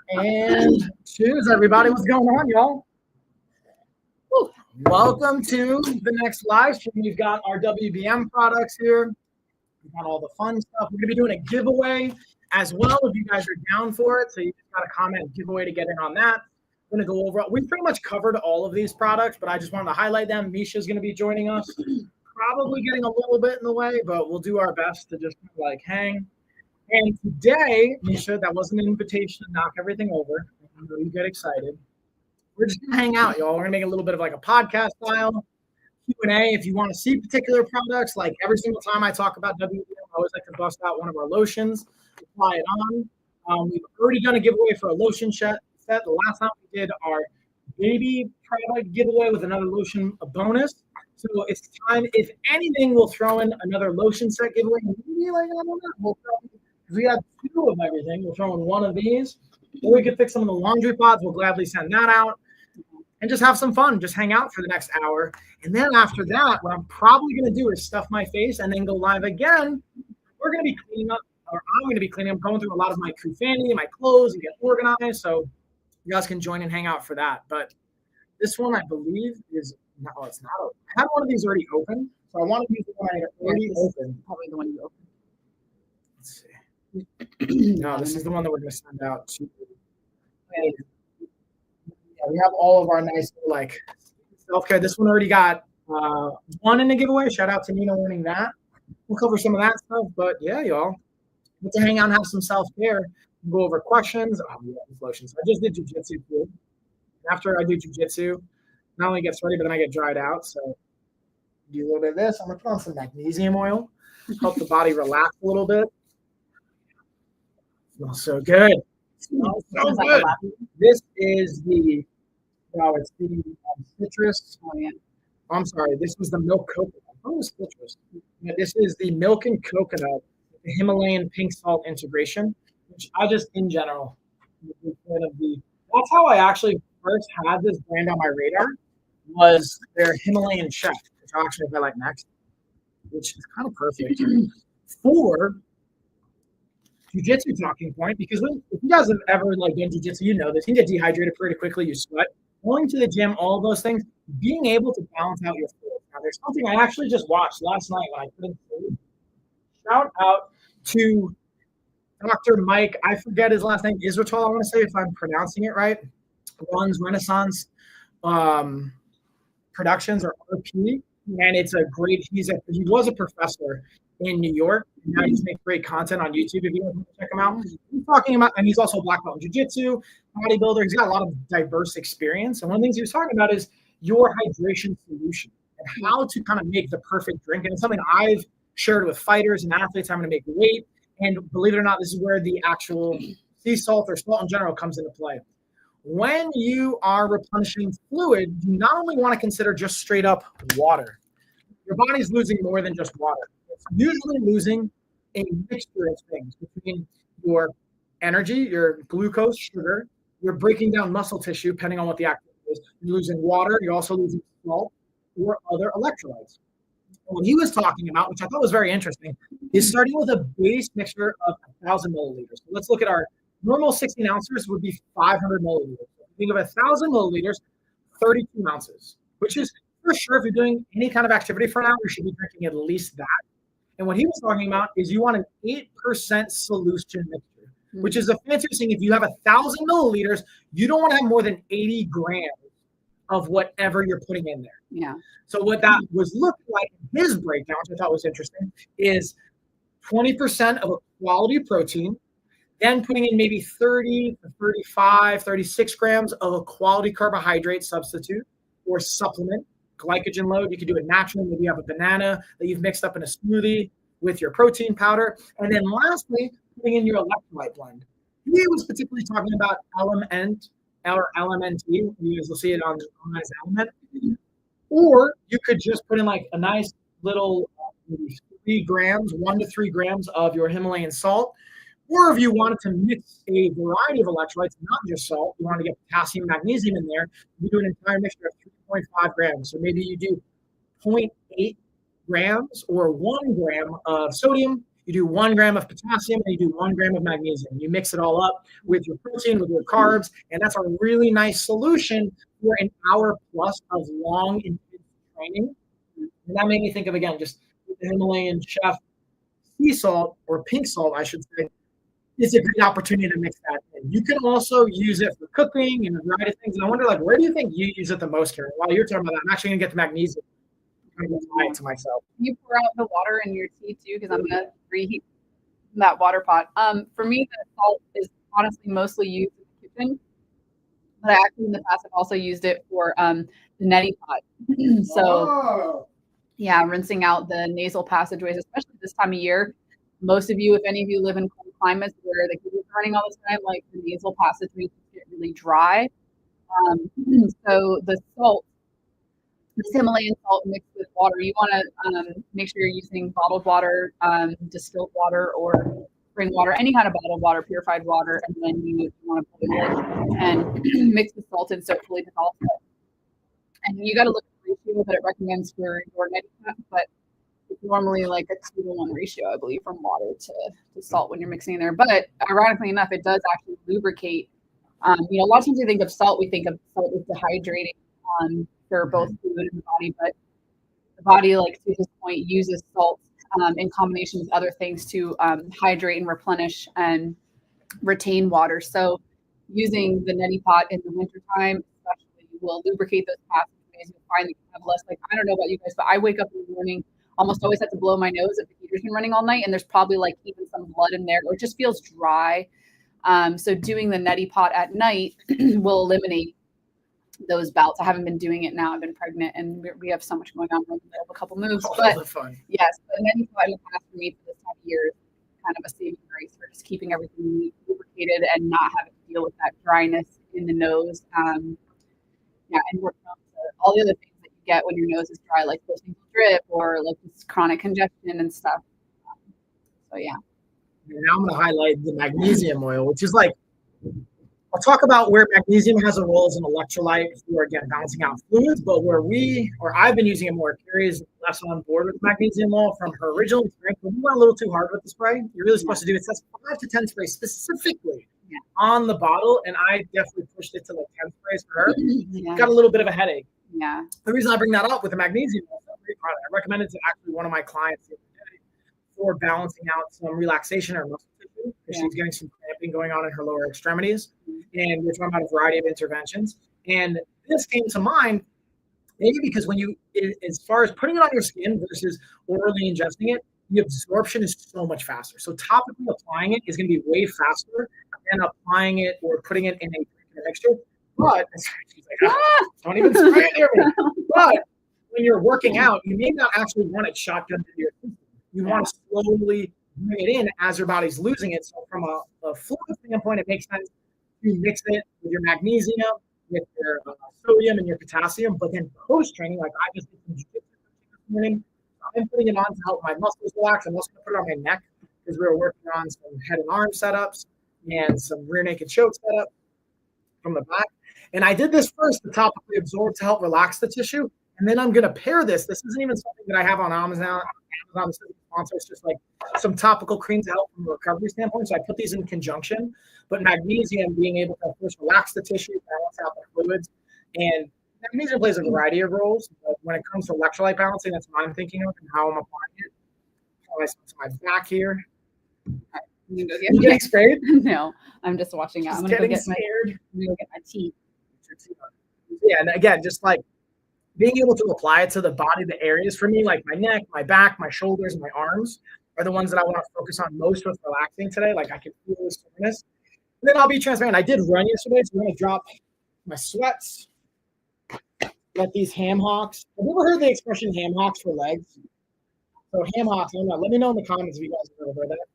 And cheers, everybody. What's going on, y'all? Woo. Welcome to the next live stream. We've got our WBM products here. We've got all the fun stuff. We're going to be doing a giveaway as well if you guys are down for it. So you just got to comment giveaway to get in on that. We're going to go over – we pretty much covered all of these products, but I just wanted to highlight them. Misha's going to be joining us. Probably getting a little bit in the way, but we'll do our best to just like hang. And today, Misha, that wasn't an invitation to knock everything over. I know you get excited. We're just gonna hang out, y'all. We're gonna make a little bit of like a podcast style Q&A. If you want to see particular products, like every single time I talk about WBM, I always like to bust out one of our lotions, apply it on. We've already done a giveaway for a lotion set. The last time we did our baby product giveaway with another lotion, a bonus. So it's time. If anything, we'll throw in another lotion set giveaway. Maybe like I don't know. We'll throw. We got two of everything. We'll throw in one of these. Or we could pick some of the laundry pods. We'll gladly send that out. And just have some fun. Just hang out for the next hour. And then after that, what I'm probably going to do is stuff my face and then go live again. We're going to be cleaning up, or I'm going to be cleaning up, going through a lot of my kufanity, my clothes, and get organized. So you guys can join and hang out for that. But this one, I believe, is – no, it's not open. I had one of these already open. So I want to use the one I had already open. Probably the one you opened. Let's see. No, this is the one that we're going to send out to. Yeah, we have all of our nice like self-care. This one already got one in the giveaway. Shout out to Nina winning that. We'll cover some of that stuff, but yeah, y'all, get to hang out and have some self-care. Go over questions. Oh, yeah, these lotions. I just did jujitsu too. After I do jujitsu, not only gets ready, but then I get dried out. So do a little bit of this. I'm gonna put on some magnesium oil, help the body relax a little bit. Smells so good. Smells so good. This is the it's the citrus. Oh, yeah. I'm sorry. This was the milk coconut. Oh, it was citrus. Yeah, this is the milk and coconut, the Himalayan pink salt integration, which I just in general. That's how I actually first had this brand on my radar. Was their Himalayan chef, which I'll actually highlight next, which is kind of perfect for jiu-jitsu talking point, because if you guys have ever like done jiu-jitsu, you know this. You get dehydrated pretty quickly, you sweat. Going to the gym, all of those things, being able to balance out your food. Now, there's something I actually just watched last night when I couldn't sleep. Shout out to Dr. Mike. I forget his last name. Israel, I want to say if I'm pronouncing it right. Runs Renaissance Productions or RP, and it's a great. He was a professor in New York. And now he's making great content on YouTube. If you want to check him out, he's talking about, and he's also a black belt in jiu-jitsu, bodybuilder. He's got a lot of diverse experience. And one of the things he was talking about is your hydration solution and how to kind of make the perfect drink. And it's something I've shared with fighters and athletes having to make weight. And believe it or not, this is where the actual sea salt or salt in general comes into play. When you are replenishing fluid, you not only want to consider just straight up water. Your body's losing more than just water. It's usually losing a mixture of things between your energy, your glucose, sugar. You're breaking down muscle tissue, depending on what the activity is. You're losing water. You're also losing salt or other electrolytes. And what he was talking about, which I thought was very interesting, is starting with a base mixture of 1,000 milliliters. So let's look at our normal 16 ounces would be 500 milliliters. So if you think of 1,000 milliliters, 32 ounces, which is for sure, if you're doing any kind of activity for an hour, you should be drinking at least that. And what he was talking about is you want an 8% solution mixture, which is a fancy thing. If you have 1,000 milliliters, you don't want to have more than 80 grams of whatever you're putting in there. Yeah. So what that was looking like in his breakdown, which I thought was interesting, is 20% of a quality protein, then putting in maybe 30 to 35, 36 grams of a quality carbohydrate substitute or supplement. Glycogen load, you can do it naturally. Maybe you have a banana that you've mixed up in a smoothie with your protein powder. And then lastly, putting in your electrolyte blend. He was particularly talking about LMNT or LMNT. You guys will see it on as element. Or you could just put in like a nice little 3 grams, 1 to 3 grams of your Himalayan salt. Or if you wanted to mix a variety of electrolytes, not just salt, you want to get potassium, magnesium in there, you do an entire mixture of 3.5 grams. So maybe you do 0.8 grams or 1 gram of sodium You do 1 gram of potassium and you do 1 gram of magnesium. You mix it all up with your protein, with your carbs, and that's a really nice solution for an hour plus of long, intense training. And that made me think of, again, just the Himalayan chef sea salt, or pink salt, I should say, is a great opportunity to mix that in. You can also use it for cooking and a variety of things. And I wonder, like, where do you think you use it the most, Karen? While you're talking about that, I'm actually going to get the magnesium. I'm going to apply it to myself. You pour out the water in your tea too, because I'm going to reheat that water pot. For me, the salt is honestly mostly used in the kitchen, but I actually in the past have also used it for the neti pot. So yeah, rinsing out the nasal passageways, especially this time of year. Most of you, if any of you live in cold climates where the kids are running all the time, like the nasal passageways get really dry. So the salt, this Himalayan salt mixed with water, you want to make sure you're using bottled water, distilled water, or spring water, any kind of bottled water, purified water, and then you want to boil it and mix the salt in so it fully dissolves it. And you got to look at the ratio that it recommends for your neti pot, but it's normally like a 2-to-1 ratio, I believe, from water to salt when you're mixing in there. But ironically enough, it does actually lubricate. A lot of times we think of salt as dehydrating for both food and the body, but the body, like to his point, uses salt in combination with other things to hydrate and replenish and retain water. So using the neti pot in the wintertime especially will lubricate those passageways. You'll find that you have less, like, I don't know about you guys, but I wake up in the morning, almost always have to blow my nose if the heater's been running all night, and there's probably like even some blood in there, or it just feels dry. So doing the neti pot at night will eliminate those bouts. I haven't been doing it now. I've been pregnant, and we have so much going on. We're in the middle of a couple moves, but yes, the neti pot in the past for me for this time of year is kind of a saving grace for just keeping everything lubricated and not having to deal with that dryness in the nose. And working on all the other things that you get when your nose is dry, like postnasal drip or like this chronic congestion and stuff. So yeah. Now I'm going to highlight the magnesium oil, which is like, I'll talk about where magnesium has a role as an electrolyte for, again, balancing out fluids, but where I've been using it more. Carrie is less on board with magnesium oil from her original experience. When you went a little too hard with the spray, you're really supposed to do it. It says 5 to 10 sprays specifically on the bottle, and I definitely pushed it to like 10 sprays for her. Got a little bit of a headache. Yeah. The reason I bring that up with the magnesium oil, I recommend it to actually one of my clients the other day for balancing out some relaxation or muscle tissue, because she's getting some cramping going on in her lower extremities. And we're talking about a variety of interventions. And this came to mind maybe because when you, as far as putting it on your skin versus orally ingesting it, the absorption is so much faster. So topically applying it is going to be way faster than applying it or putting it in a mixture. But she's like, don't even spray it near me. But when you're working out, you may not actually want it shotgun into your system. You want to slowly bring it in as your body's losing it. So from a fluid standpoint, it makes sense to mix it with your magnesium, with your sodium and your potassium. But then post-training, like I just did some jiu-jitsu this morning, I'm putting it on to help my muscles relax. I'm also going to put it on my neck because we were working on some head and arm setups and some rear naked choke setup from the back. And I did this first to topically absorb to help relax the tissue. And then I'm going to pair this. This isn't even something that I have on Amazon. Amazon is a sponsor. It's just like some topical cream to help from a recovery standpoint. So I put these in conjunction. But magnesium being able to first relax the tissue, balance out the fluids. And magnesium plays a variety of roles. But when it comes to electrolyte balancing, that's what I'm thinking of and how I'm applying it. Apply some to my back here. You getting sprayed? No, I'm just watching out. Just I'm going to getting scared. I'm going to get my tea. Yeah, and again, just like being able to apply it to the body, the areas for me, like my neck, my back, my shoulders, and my arms are the ones that I want to focus on most with relaxing today. Like I can feel this soreness. And then I'll be transparent. I did run yesterday, so I'm going to drop my sweats. Let these ham hocks. Have you ever heard the expression ham hocks for legs? So ham hocks, I don't know. Let me know in the comments if you guys have ever heard that.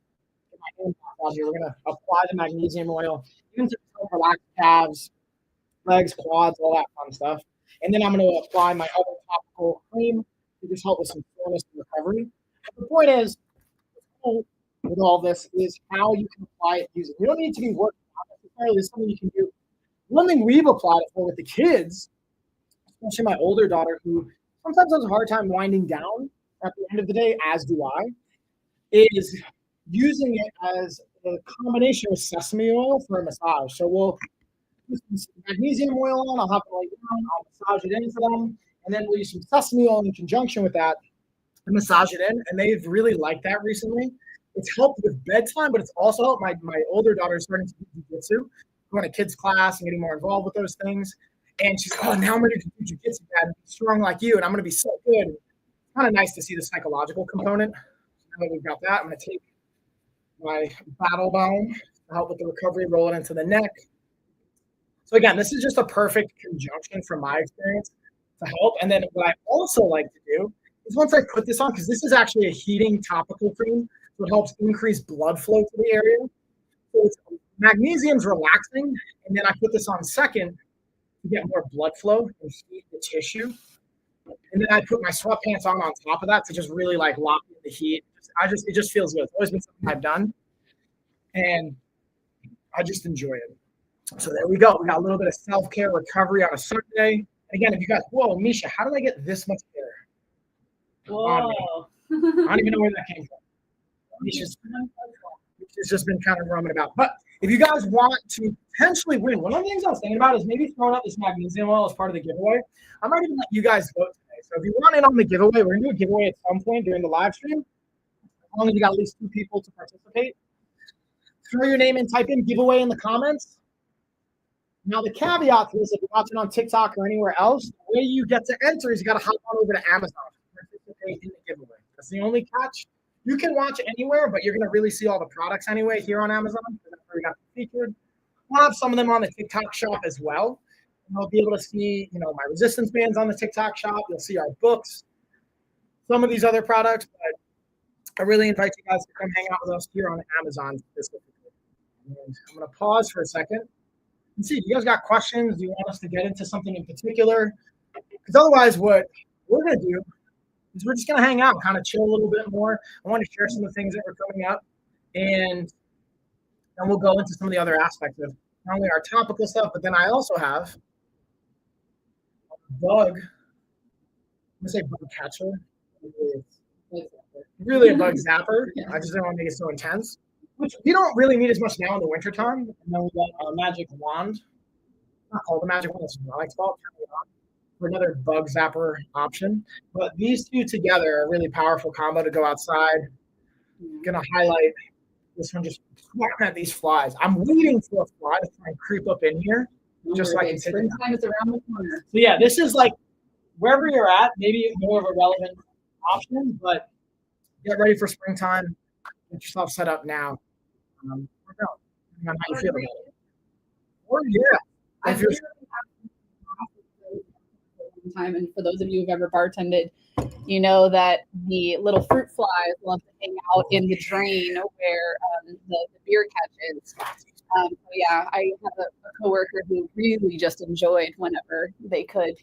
Get my ham hocks out here. We're going to apply the magnesium oil, even to help relax calves, legs, quads, all that fun stuff. And then I'm going to apply my other topical cream to just help with some soreness and recovery. But the point is, with all this is how you can apply it using. You don't need to be working on it necessarily. It's something you can do. One thing we've applied it for with the kids, especially my older daughter, who sometimes has a hard time winding down at the end of the day, as do I, is using it as a combination with sesame oil for a massage. So we'll put some magnesium oil on, I'll have it lay down, I'll massage it in for them, and then we'll use some sesame oil in conjunction with that and massage it in. And they've really liked that recently. It's helped with bedtime, but it's also helped my older daughter is starting to do jiu-jitsu, going to kids class and getting more involved with those things. And she's like, oh, now I'm going to do jiu-jitsu, Dad, and be strong like you, and I'm going to be so good. It's kind of nice to see the psychological component. So now that we've got that, I'm going to take my battle balm to help with the recovery, roll it into the neck. So again, this is just a perfect conjunction from my experience to help. And then what I also like to do is once I put this on, because this is actually a heating topical cream, so it helps increase blood flow to the area. So magnesium's relaxing, and then I put this on second to get more blood flow and heat the tissue. And then I put my sweatpants on top of that to just really like lock in the heat. It just feels good. It's always been something I've done, and I just enjoy it. So there we go. We got a little bit of self-care recovery on a Sunday. And again, if you guys, whoa, Misha, how did I get this much hair? Whoa. I don't even know where that came from. Misha's just been kind of roaming about. But if you guys want to potentially win, one of the things I was thinking about is maybe throwing out this magnesium oil as part of the giveaway. I might even let you guys vote today. So if you want in on the giveaway, we're going to do a giveaway at some point during the live stream. As long as you got at least 2 people to participate. Throw your name and type in giveaway in the comments. Now, the caveat to this, if you're watching on TikTok or anywhere else, the way you get to enter is you got to hop on over to Amazon to participate in the giveaway. That's the only catch. You can watch anywhere, but you're going to really see all the products anyway here on Amazon. That's where we got featured. We'll have some of them on the TikTok shop as well. And I'll be able to see, my resistance bands on the TikTok shop. You'll see our books, some of these other products. But I really invite you guys to come hang out with us here on Amazon specifically. And I'm going to pause for a second and see if you guys got questions. Do you want us to get into something in particular? Because otherwise, what we're going to do is we're just going to hang out, kind of chill a little bit more. I want to share some of the things that are coming up, and then we'll go into some of the other aspects of not only our topical stuff, but then I also have a bug. I'm going to say bug catcher. Really a bug zapper. I just didn't want to make it so intense, which we don't really need as much now in the wintertime. And then we got a magic wand. Not called a magic wand, it's what I like to call it, for another bug zapper option. But these two together are a really powerful combo to go outside. I'm going to highlight this one, just swatting at these flies. I'm waiting for a fly to try and creep up in here, just so I can take it. Springtime is around the corner. So yeah, this is like wherever you're at, maybe more of a relevant option, but get ready for springtime. Get yourself set up now. Depending on how you feel about it. Or yeah, if you're time, and for those of you who've ever bartended, you know that the little fruit flies love to hang out in the drain where the beer catches. So yeah, I have a coworker who really just enjoyed whenever they could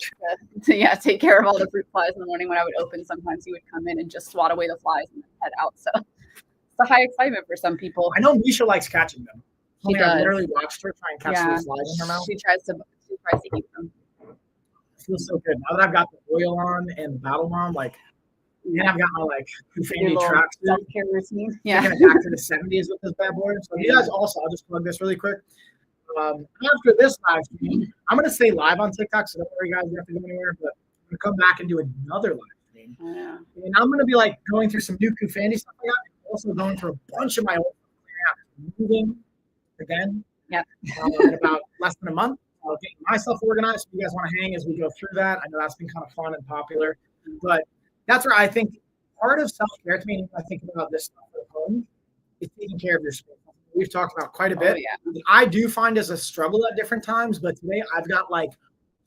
to take care of all the fruit flies in the morning. When I would open, sometimes he would come in and just swat away the flies and then head out. So it's a high excitement for some people. I know Misha likes catching them. She does. I literally watched her try and catch those flies in her mouth. She tries to eat them. It feels so good. Now that I've got the oil on and the battle on, and I've got my Kufandy tracksuit. Self-care routine. Yeah. Taking it back to the 70s with this bad boy. So you guys also, I'll just plug this really quick. After this live stream, I'm going to stay live on TikTok, so don't worry, guys, you have to go anywhere. But I'm going to come back and do another live stream. Yeah. And I'm going to be going through some new Kufandy stuff I got, and also going through a bunch of my old stuff, moving again. Yeah. In about less than a month. I'll get myself organized. If you guys want to hang as we go through that, I know that's been kind of fun and popular. But that's where I think part of self-care to me, when I think about this stuff at home, is taking care of your space. We've talked about quite a bit. Oh, yeah. I do find as a struggle at different times, but today I've got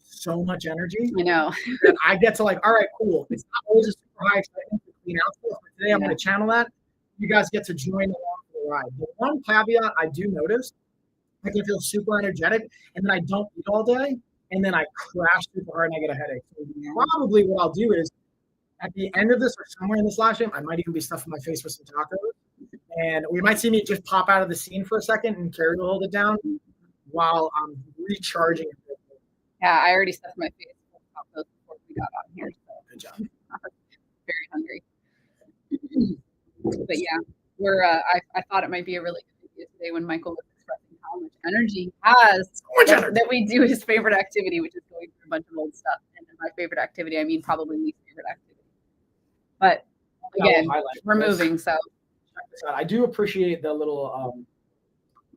so much energy. I know. That I get to all right, cool. It's not always a super high excitement to clean out stuff, but today I'm going to channel that. You guys get to join along for the ride. The one caveat I do notice, I can feel super energetic, and then I don't eat all day, and then I crash super hard and I get a headache. So probably what I'll do is at the end of this or somewhere in this live stream, I might even be stuffing my face with some tacos, and we might see me just pop out of the scene for a second and Carrie will hold it down while I'm recharging. Yeah, I already stuffed my face with tacos before we got on here. So good job. Very hungry. But yeah, I thought it might be a really good idea today when Michael was expressing how much energy he has that we do his favorite activity, which is going through a bunch of old stuff. And by favorite activity, I mean probably least favorite activity. But again, we're moving, so. Check this out. I do appreciate the little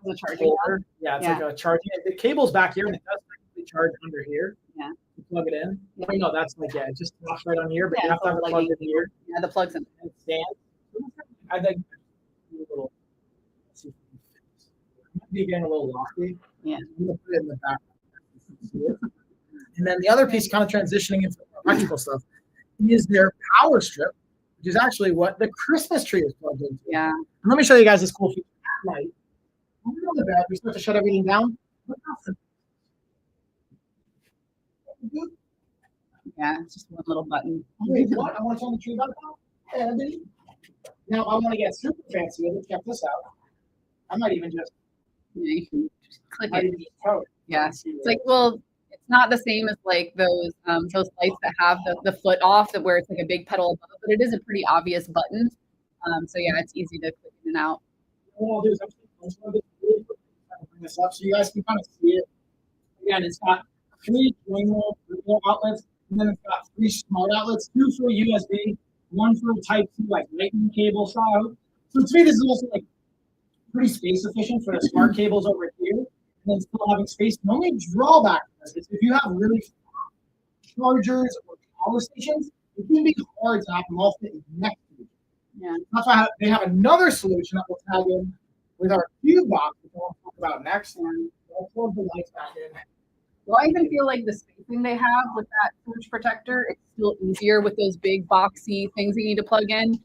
the charging holder. Yeah, it's like a charging. The cable's back here, and it does technically charge under here. Yeah. You plug it in. Yeah. Wait, no, that's like it just drops right on here, but you have to have it plugged plugged in here. Yeah, the plug's in. And it stands. I think a little. Let's see if we can fit this. It might be getting a little lofty. Yeah. I'm gonna put it in the back. And then the other piece, kind of transitioning into electrical stuff, is their power strip, which is actually what the Christmas tree is plugged into. Yeah. And let me show you guys this cool feature at night. When we go to bed, we start to shut everything down. Yeah, it's just one little button. Wait, what? I want to turn the tree back on. Now I want to get super fancy with it. Check this out. I might even just, you can just click it. Yeah, it's like, well, it's not the same as like those lights that have the foot off, that where it's like a big pedal above, but it is a pretty obvious button. So yeah, it's easy to click in and out. What I'll do is bring this up so you guys can kind of see it. Again, it's got 3 Dremel outlets, and then it's got 3 smart outlets, 2 for USB, 1 for Type-C, like lightning cable style. So to me, this is also like pretty space efficient for the smart cables over here, and then still having space. The only drawback to this is if you have really chargers or power stations, it can be hard to have them all fit next to each other. Yeah. That's why they have another solution that we'll tag in with our cube box, which we'll talk about next. And we'll plug the lights back in. Well, I even feel like the spacing they have with that surge protector, it's still easier with those big boxy things you need to plug in,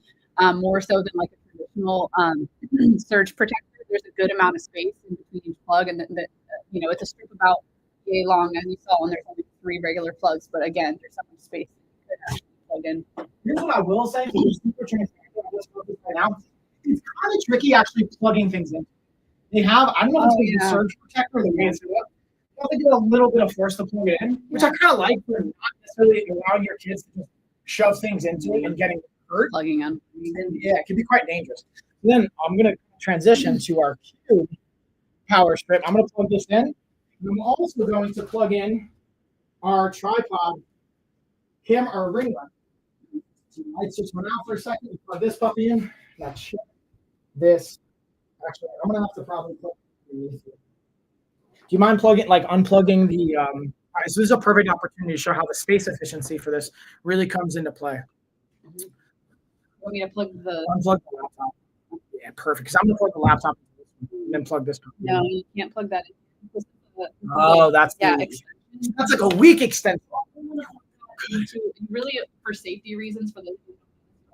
more so than like a traditional surge protector. There's a good amount of space in between each plug, and it's a strip about yay long, as you saw, and there's only 3 regular plugs. But again, there's so much space to plug in. Here's what I will say: super transparent on this focus right now. It's kind of tricky actually plugging things in. They have, I don't know if it's the surge protector or the way it's set up. You have to get a little bit of force to plug it in, which I kind of like for not necessarily allowing your kids to just shove things into it and getting hurt. Plugging in. And yeah, it can be quite dangerous. Then I'm going to transition to our cube power strip. I'm going to plug this in. And I'm also going to plug in our tripod or ring light. Lights just went out for a second. Plug this puppy in. That's this. Actually, I'm gonna have to probably plug. Do you mind unplugging the? All right, so this is a perfect opportunity to show how the space efficiency for this really comes into play. Want me to unplug the laptop? Yeah, perfect. Because I'm gonna plug the laptop and then plug this. No, you can't plug that in. That's extension. That's like a weak extension. Really, for safety reasons, for those who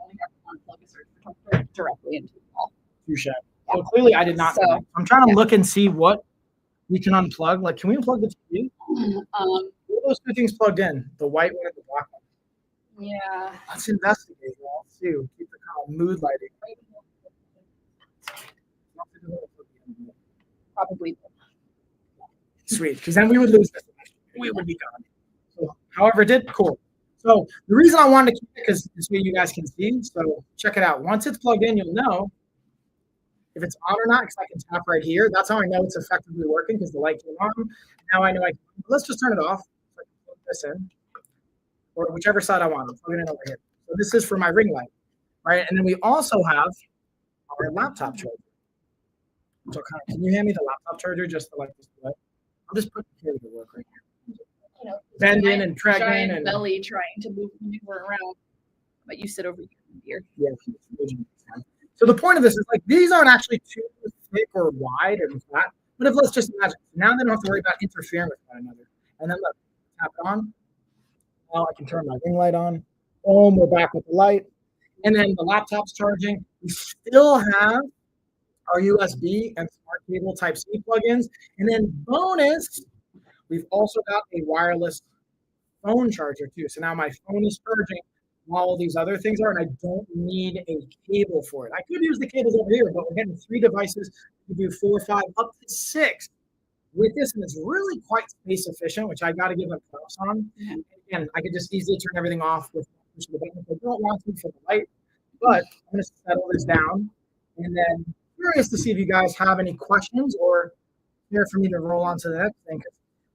only have to unplug a surge protector directly into the wall. Touche. So clearly, I did not. So, I'm trying to look and see what we can unplug. Like, can we unplug the TV? What are those 2 things plugged in? The white one and the black one. Yeah. Let's investigate. Let's see. Keep the kind of mood lighting. Probably. Sweet, because then we would lose this. We would be gone. So, however, it did. Cool. So the reason I wanted to keep it because this way you guys can see. So check it out. Once it's plugged in, you'll know if it's on or not, because I can tap right here. That's how I know it's effectively working because the light came on. Now I know I can. Let's just turn it off. So I can plug this in, or whichever side I want. I'm plugging it over here. So this is for my ring light, right? And then we also have our laptop charger. So can you hand me the laptop charger just to like display? I'll just put the cable to work right here. Bending and dragging and belly trying to maneuver around, but you sit over here. Yeah. So the point of this is like these aren't actually too thick or wide or flat. But if let's just imagine now they don't have to worry about interfering with one another. And then let's tap it on. Now I can turn my ring light on. Boom, we're back with the light. And then the laptop's charging. We still have our USB and smart cable Type-C plugins. And then bonus, we've also got a wireless phone charger too. So now my phone is charging while all these other things are, and I don't need a cable for it. I could use the cables over here, but we're getting 3 devices. We do 4, 5, up to 6 with this, and it's really quite space efficient, which I got to give them props on. And again, I could just easily turn everything off with push the button if I don't want to for the light. But I'm going to settle this down And then curious to see if you guys have any questions or here for me to roll on to the next thing.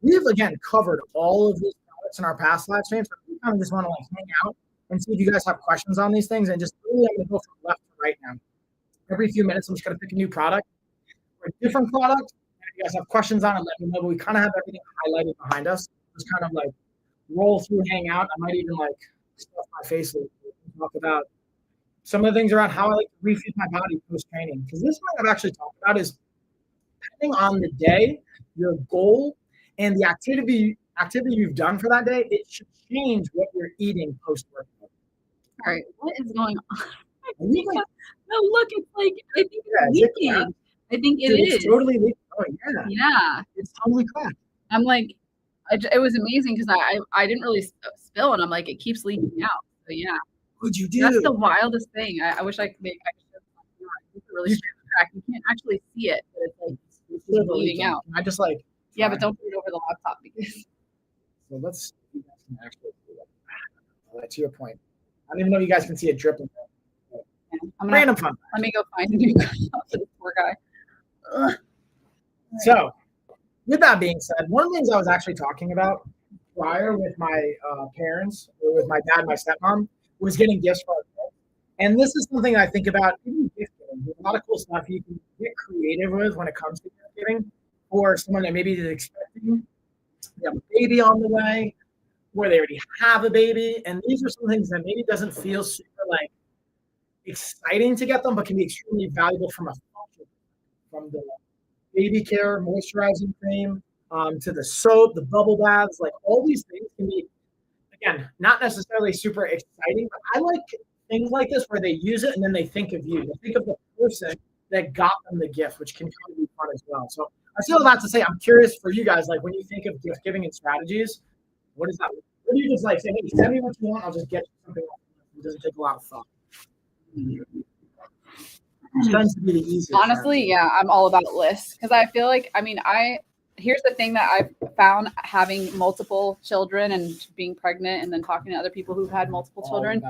We've again covered all of these products in our past live streams. So we kind of just want to like hang out and see if you guys have questions on these things. And just really, I'm going to go from left to right now. Every few minutes, I'm just going to pick a new product or a different product. And if you guys have questions on it, let me know. But we kind of have everything highlighted behind us. Just kind of like roll through, hang out. I might even like stuff my face and talk about some of the things around how I like to refeed my body post training. Because this one I've actually talked about is depending on the day, your goal, and the activity you've done for that day, it should change what you're eating post workout. All right, what is going on? No, look, it's like I think it's leaking. I think it is. It's totally leaking. Oh yeah. Yeah. It's totally cracked. I'm like, it was amazing because I didn't really spill, and I'm like, it keeps leaking out. So yeah. What'd you do? That's the wildest thing. I wish I could make. It's really straight crack. You can't actually see it, but it's like it's bleeding out. I just like. Yeah, but don't put it over the laptop because. So let's see if you guys can actually see that. To your point, I don't even know if you guys can see it dripping. Random fun. Let me go find a new for this poor guy. Ugh. So, with that being said, one of the things I was actually talking about prior with my parents, or with my dad and my stepmom, was getting gifts for our kids. And this is something I think about even gift giving. There's a lot of cool stuff you can get creative with when it comes to gift giving for someone that maybe is expecting they have a baby on the way, or they already have a baby. And these are some things that maybe doesn't feel super like exciting to get them, but can be extremely valuable from a function, from the baby care moisturizing cream to the soap, the bubble baths, like all these things can be, again, not necessarily super exciting, but I like things like this where they use it and then they think of you. They think of the person that got them the gift, which can kind of be fun as well. So I still have that to say. I'm curious for you guys, like when you think of gift giving and strategies, what is that? What do you just like say, hey, send me what you want, I'll just get you something else. It doesn't take a lot of thought. It tends to be the easiest. Honestly, yeah, I'm all about lists because I feel like, here's the thing that I've found having multiple children and being pregnant and then talking to other people who've had multiple children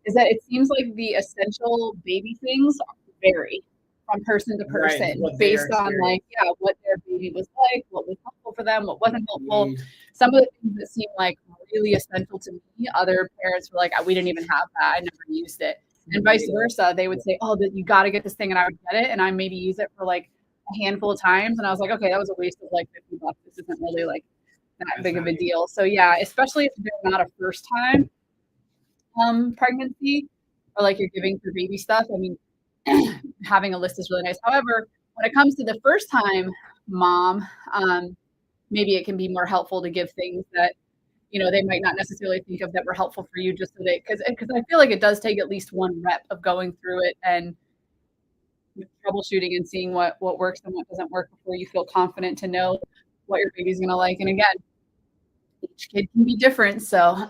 is that it seems like the essential baby things vary from person to person based on like, what their baby was like, what was helpful for them, what wasn't helpful. Some of the things that seem like really essential to me, other parents were like, we didn't even have that. I never used it. And vice versa. They would say, you got to get this thing. And I would get it. And I maybe use it for like a handful of times. And I was like, okay, that was a waste of like $50. This isn't really like that big of a deal. So yeah, especially if they're not a first time pregnancy or like you're giving for baby stuff. I mean, having a list is really nice. However, when it comes to the first time mom, maybe it can be more helpful to give things that, they might not necessarily think of that were helpful for you just so because I feel like it does take at least one rep of going through it and troubleshooting and seeing what works and what doesn't work before you feel confident to know what your baby's going to like. And again, each kid can be different. So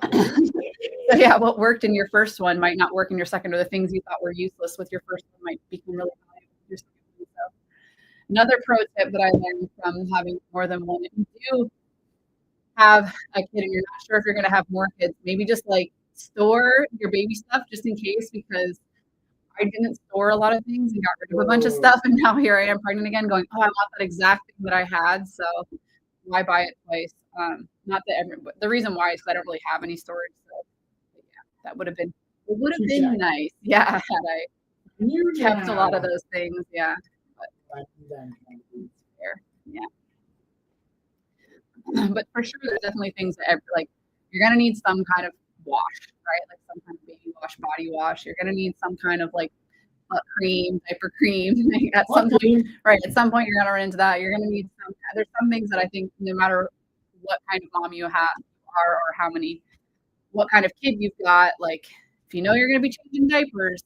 yeah, what worked in your first one might not work in your second, or the things you thought were useless with your first one might become really valuable with your second one. So another pro tip that I learned from having more than one, if you do have a kid and you're not sure if you're going to have more kids, maybe just like store your baby stuff just in case, because I didn't store a lot of things and got rid of a bunch of stuff. And now here I am pregnant again going, I want that exact thing that I had. So why buy it twice? Not that the reason why is because I don't really have any storage. So yeah, it would have been nice. Yeah. Had I kept a lot of those things. Yeah. But, yeah. But for sure, there's definitely things that like you're going to need some kind of wash, right? Like some kind of baby wash, body wash. You're going to need some kind of like cream, diaper cream. At some point, right? At some point, you're going to run into that. You're going to need some. There's some things that I think no matter what kind of mom you are or what kind of kid you've got, like if you know you're going to be changing diapers,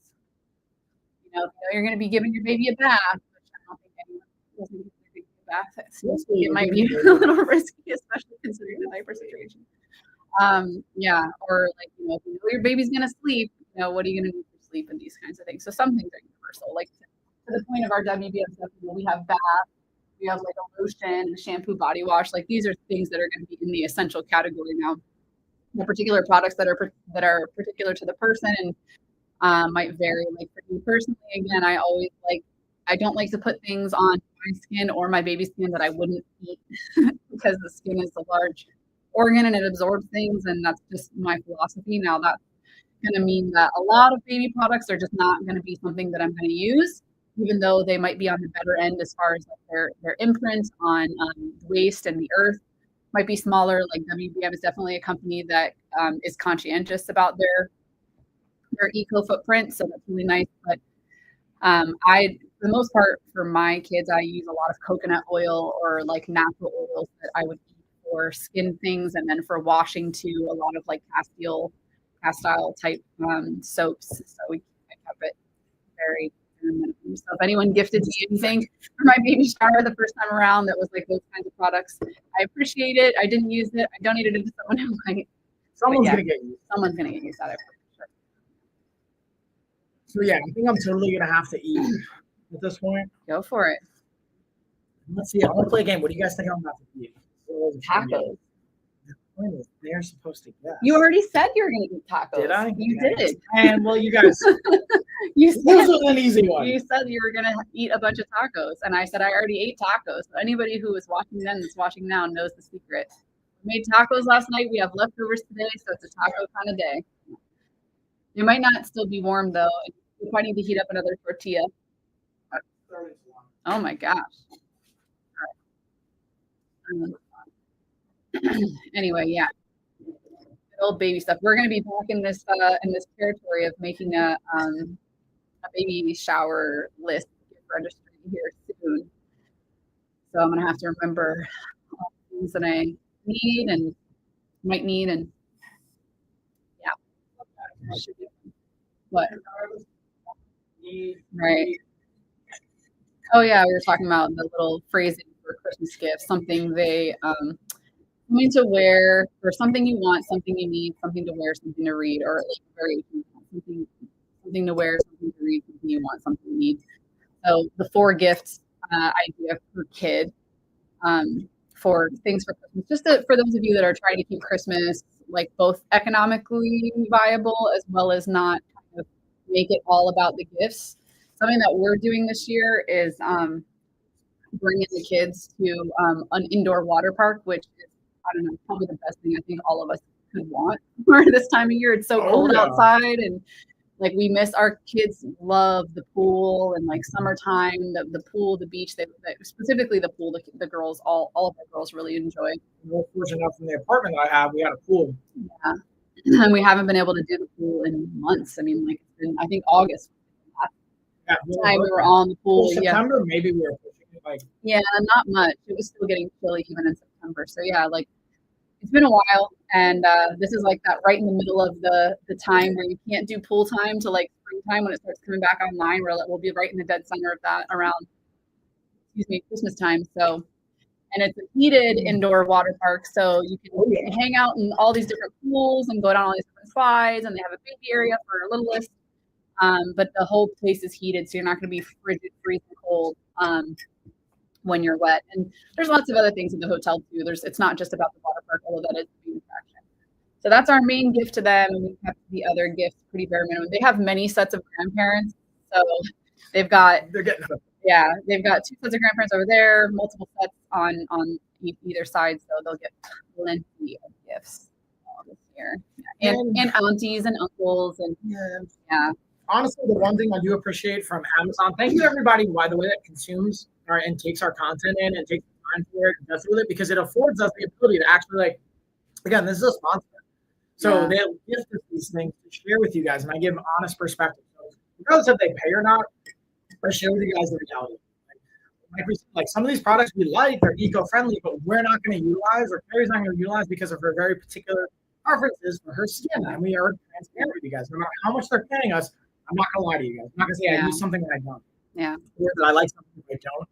if you know you're going to be giving your baby a bath, which I don't think anyone doesn't give their baby a bath. It might be a little risky, especially considering the diaper situation. Or like, if you know your baby's gonna sleep, what are you gonna do for sleep and these kinds of things. So some things are universal. Like to the point of our WBM stuff, we have bath, we have like a lotion, a shampoo, body wash. Like these are things that are going to be in the essential category now. The particular products that are particular to the person and might vary. Like for me personally, again, I don't like to put things on my skin or my baby's skin that I wouldn't eat because the skin is a large organ and it absorbs things, and that's just my philosophy. Now that's going to mean that a lot of baby products are just not going to be something that I'm going to use, even though they might be on the better end as far as like their imprint on waste and the earth might be smaller. Like WBM is definitely a company that is conscientious about their eco footprint, so that's really nice. But for the most part, for my kids, I use a lot of coconut oil or like natural oils that I would eat for skin things, and then for washing too, a lot of like castile type soaps. So I kept it very minimum. So if anyone gifted me anything for my baby shower the first time around that was like those kinds of products, I appreciate it. I didn't use it. I donated it to someone who might. Someone's gonna get used. Someone's gonna get used out of it. Sure. So yeah, I think I'm totally gonna have to eat at this point. Go for it. Let's see. I want to play a game. What do you guys think I'm about to eat? Tacos. They're supposed to guess. You already said you were going to eat tacos. Did I? You did. And well, you guys. This was an easy one. You said you were going to eat a bunch of tacos, and I said I already ate tacos. So anybody who is watching then that's watching now knows the secret. We made tacos last night. We have leftovers today, so it's a taco kind of day. They might not still be warm though. We might need to heat up another tortilla. Oh my gosh. All right. Anyway, yeah, good old baby stuff. We're going to be back in this territory of making a baby shower list registry here soon. So I'm going to have to remember all the things that I need and might need, and yeah. What? Right. Oh yeah, we were talking about the little phrasing for Christmas gifts, something they something to wear, or something you want, something you need, something to wear, something to read, or like variation, something to wear, something to read, something you want, something you need. So the 4 gifts idea per kid for things for Christmas, just for those of you that are trying to keep Christmas like both economically viable as well as not kind of make it all about the gifts. Something that we're doing this year is bringing the kids to an indoor water park, which is, I don't know, probably the best thing I think all of us could want for this time of year. It's so cold outside, and like we miss our kids love the pool, and like summertime, the pool, the beach, they specifically the pool, the girls, all of our girls really enjoy. We're fortunate enough in the apartment that I have, we had a pool. Yeah. And we haven't been able to do the pool in months. I mean, like it's been, I think August. Yeah, time we were all in the pool. September, maybe we were pushing it like. Yeah, not much. It was still getting chilly even in September. So yeah, like it's been a while, and this is like that right in the middle of the time where you can't do pool time to like springtime when it starts coming back online. We'll be right in the dead center of that around, Christmas time. So, and it's a heated indoor water park, so you can hang out in all these different pools and go down all these different slides, and they have a baby area for littlest. But the whole place is heated, so you're not going to be frigid, freezing cold when you're wet. And there's lots of other things in the hotel too. It's not just about the water park, although that is the main attraction. So that's our main gift to them, and we have the other gifts pretty bare minimum. They have many sets of grandparents, so they've got 2 sets of grandparents over there, multiple sets on either side, so they'll get plenty of gifts this year. Yeah. And aunties and uncles and yeah. Honestly, the one thing I do appreciate from Amazon, thank you everybody, by the way, that consumes and takes our content in and takes time for it and does with it, because it affords us the ability to actually, like, again, this is a sponsor. So they'll gift us these things to share with you guys, and I give an honest perspective. So regardless if they pay or not, I share with you guys the reality. Like some of these products we like, they're eco-friendly, but we're not going to utilize, or Carrie's not going to utilize because of her very particular preferences for her skin. And we are transparent with you guys. No matter how much they're paying us, I'm not gonna lie to you guys. I'm not gonna say I use something that I don't. Yeah. Or that I like something that I don't.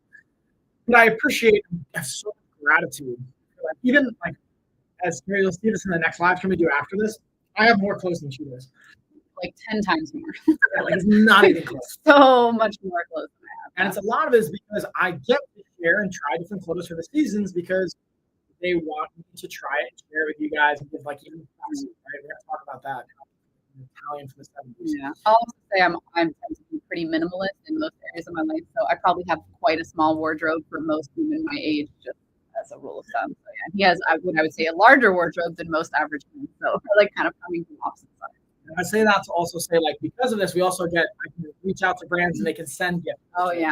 But I appreciate and have so much gratitude. Like, even like as you'll see this in the next live stream we do after this, I have more clothes than she does. Like 10 times more. Like it's not even close. So much more clothes than I have. And it's a lot of it is because I get to share and try different clothes for the seasons because they want me to try it and share it with you guys and give like even right? We're gonna talk about that. Italian from the 70s. Yeah. I'll also say I'm tend to be pretty minimalist in most areas of my life. So I probably have quite a small wardrobe for most women my age, just as a rule of thumb. So yeah, he has what I would say a larger wardrobe than most average men. So we're like kind of coming from opposite sides. I say that to also say, like, because of this, we also I can reach out to brands and they can send gifts. Oh yeah.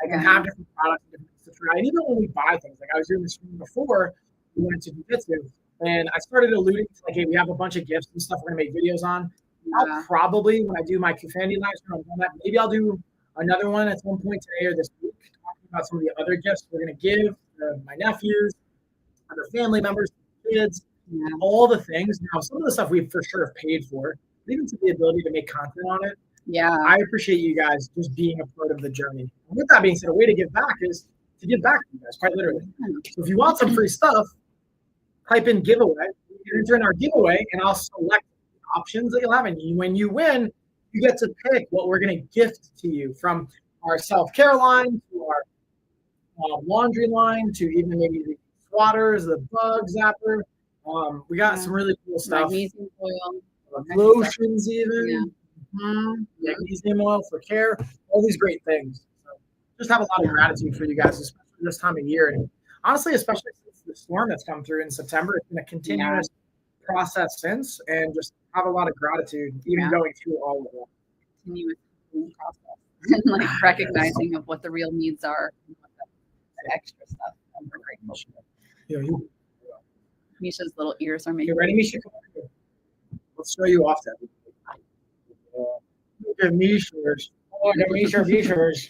I can have different products and different things to try. And even when we buy things, like I was doing the stream before we went to jiu-jitsu, and I started alluding to like, hey, we have a bunch of gifts and stuff we're gonna make videos on. I'll probably, when I do my Kufandi live stream, maybe I'll do another one at some point today or this week, talking about some of the other gifts we're gonna give my nephews, other family members, kids, all the things. Now, some of the stuff we for sure have paid for, even to the ability to make content on it. Yeah. I appreciate you guys just being a part of the journey. And with that being said, a way to give back is to give back to you guys, quite literally. So if you want some free stuff, type in giveaway, enter in our giveaway, and I'll select options that you'll have. And when you win, you get to pick what we're going to gift to you, from our self-care line to our laundry line to even maybe the swatters, the bug zapper. We got some really cool stuff. Magnesium oil. Lotions even. Magnesium oil for care. All these great things. So just have a lot of gratitude for you guys, especially this time of year. And honestly, especially since the storm that's come through in September, it's been a continuous process since, and just have a lot of gratitude even going through all of that. Continuous process. And like recognizing of what the real needs are and what the extra stuff. I'm grateful. Misha's little ears are making. You ready, Misha? Let's show you off that. Look at Misha's. Look at Misha's.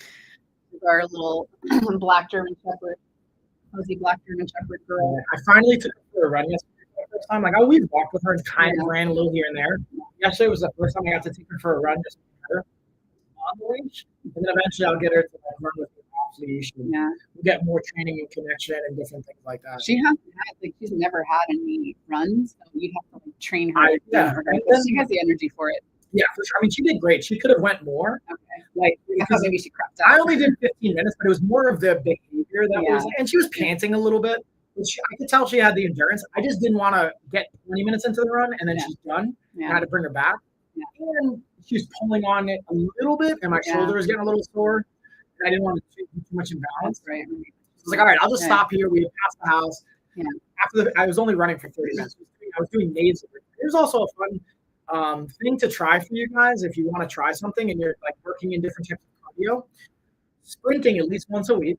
Our little black German Shepherd, cozy black German Shepherd girl. I finally took her for a run yesterday for the first time. Like, we've walked with her and kind of ran a little here and there. Yesterday was the first time I got to take her for a run, just with her on the leash. And then eventually I'll get her to like run with her off leash. And we'll get more training and connection and different things like that. She hasn't had, like, she's never had any runs, so you have to like train her. She has the energy for it. Yeah, for sure. I mean, she did great. She could have went more. Okay. Like, because maybe she crept out. I only did 15 minutes, but it was more of the behavior that was, and she was panting a little bit. I could tell she had the endurance. I just didn't want to get 20 minutes into the run and then she's done. I had to bring her back. And she was pulling on it a little bit, and my shoulder was getting a little sore. And I didn't want to do too much imbalance. Right. So I was like, all right, I'll just stop here. We had passed the house. After I was only running for 30 minutes. I was doing nasal. There's also a fun thing to try for you guys if you want to try something and you're like working in different types of cardio. Sprinting at least once a week.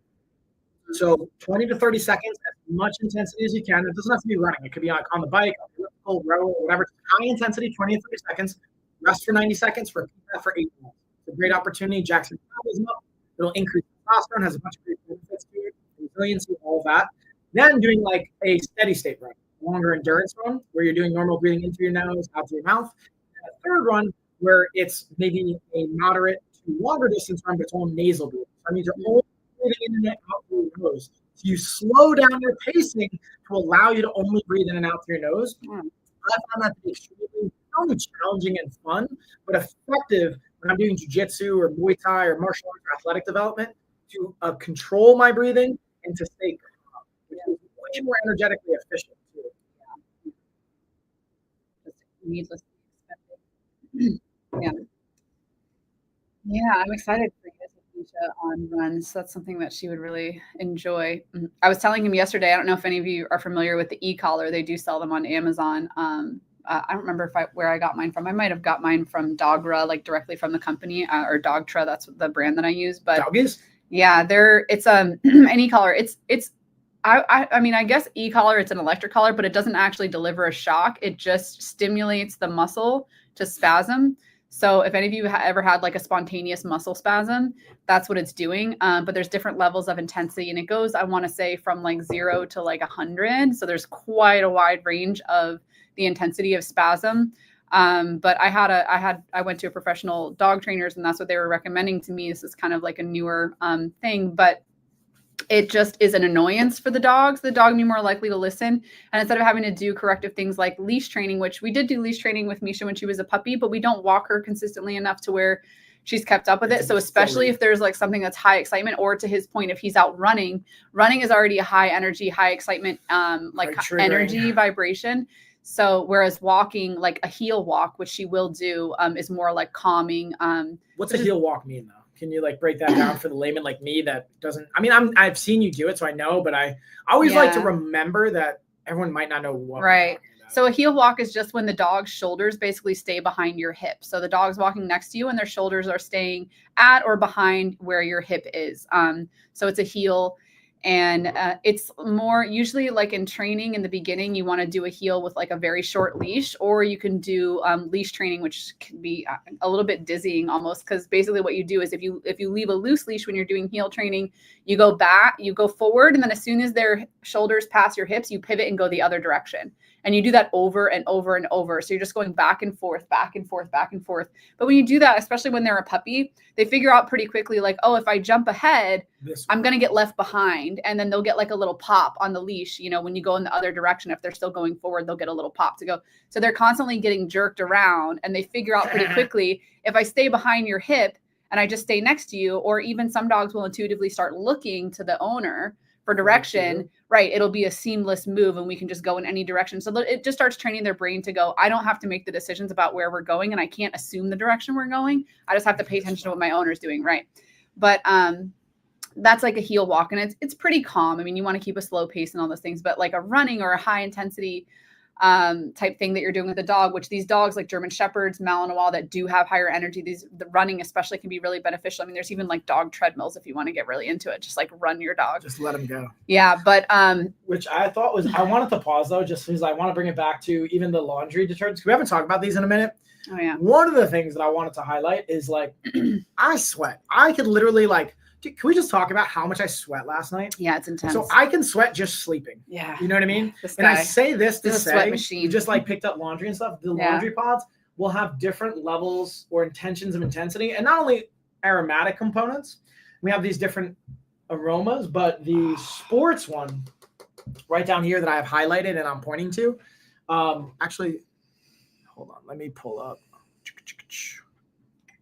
So 20 to 30 seconds, as much intensity as you can. It doesn't have to be running. It could be like on the bike, on the elliptical, row, or whatever. High intensity, 20 to 30 seconds. Rest for 90 seconds. Repeat that for 8 minutes. It's a great opportunity. Jackson metabolism up. It'll increase testosterone, has a bunch of great benefits to it, resiliency, all of that. Then doing like a steady state run, longer endurance run, where you're doing normal breathing into your nose, out through your mouth. And a third run where it's maybe a moderate to longer distance run, but it's all nasal breathing. So that means you're only breathing in and out through your nose. So you slow down your pacing to allow you to only breathe in and out through your nose. I found that to be extremely not only challenging and fun, but effective when I'm doing jiu-jitsu or Muay Thai or martial arts or athletic development to control my breathing and to stay calm, which is way more energetically efficient too. Just needlessly expensive. Yeah, I'm excited for you to take Misha on runs. That's something that she would really enjoy. I was telling him yesterday, I don't know if any of you are familiar with the e-collar. They do sell them on Amazon. I don't remember where I got mine from. I might have got mine from Dogra, like directly from the company, or Dogtra. That's the brand that I use. But Doggies? Yeah, it's an e-collar. I mean, I guess e-collar, it's an electric collar, but it doesn't actually deliver a shock. It just stimulates the muscle to spasm. So if any of you ever had like a spontaneous muscle spasm, that's what it's doing. But there's different levels of intensity, and it goes, I want to say, from like 0 to like 100. So there's quite a wide range of the intensity of spasm. But I went to a professional dog trainers, and that's what they were recommending to me. This is kind of like a newer thing, but it just is an annoyance for the dogs. The dog be more likely to listen. And instead of having to do corrective things like leash training, which we did do leash training with Misha when she was a puppy, but we don't walk her consistently enough to where she's kept up with it. So especially if there's like something that's high excitement, or to his point, if he's out running is already a high energy, high excitement, like energy vibration. So whereas walking, like a heel walk, which she will do, is more like calming. What's a heel walk mean though? Can you like break that down for the layman like me that doesn't? I mean, I've seen you do it, so I know, but I always like to remember that everyone might not know what. Right. So a heel walk is just when the dog's shoulders basically stay behind your hip. So the dog's walking next to you and their shoulders are staying at or behind where your hip is. So it's a heel. And it's more usually like in training in the beginning, you want to do a heel with like a very short leash, or you can do leash training, which can be a little bit dizzying almost, because basically what you do is if you leave a loose leash when you're doing heel training, you go back, you go forward, and then as soon as their shoulders pass your hips, you pivot and go the other direction. And you do that over and over and over. So you're just going back and forth, back and forth, back and forth. But when you do that, especially when they're a puppy, they figure out pretty quickly, like, oh, if I jump ahead, I'm going to get left behind. And then they'll get like a little pop on the leash. You know, when you go in the other direction, if they're still going forward, they'll get a little pop to go. So they're constantly getting jerked around, and they figure out pretty quickly, if I stay behind your hip and I just stay next to you, or even some dogs will intuitively start looking to the owner for direction, right? It'll be a seamless move and we can just go in any direction. So it just starts training their brain to go, I don't have to make the decisions about where we're going, and I can't assume the direction we're going. I just have to pay attention to what my owner's doing, right? But that's like a heel walk, and it's pretty calm. I mean, you want to keep a slow pace and all those things, but like a running or a high intensity type thing that you're doing with the dog, which these dogs like German Shepherds, Malinois, that do have higher energy, the running especially can be really beneficial. I mean, there's even like dog treadmills if you want to get really into it, just like run your dog. Just let them go. Yeah, but which I thought was, I wanted to pause though, just because I want to bring it back to even the laundry detergents. We haven't talked about these in a minute. Oh yeah. One of the things that I wanted to highlight is like, I sweat. I could literally like, can we just talk about how much I sweat last night? Yeah, it's intense. So I can sweat just sleeping. Yeah. You know what I mean? And I say this to say, sweat machine. You just like picked up laundry and stuff. The laundry pods will have different levels or intentions of intensity, and not only aromatic components. We have these different aromas, but the sports one right down here that I have highlighted and I'm pointing to, actually, hold on. Let me pull up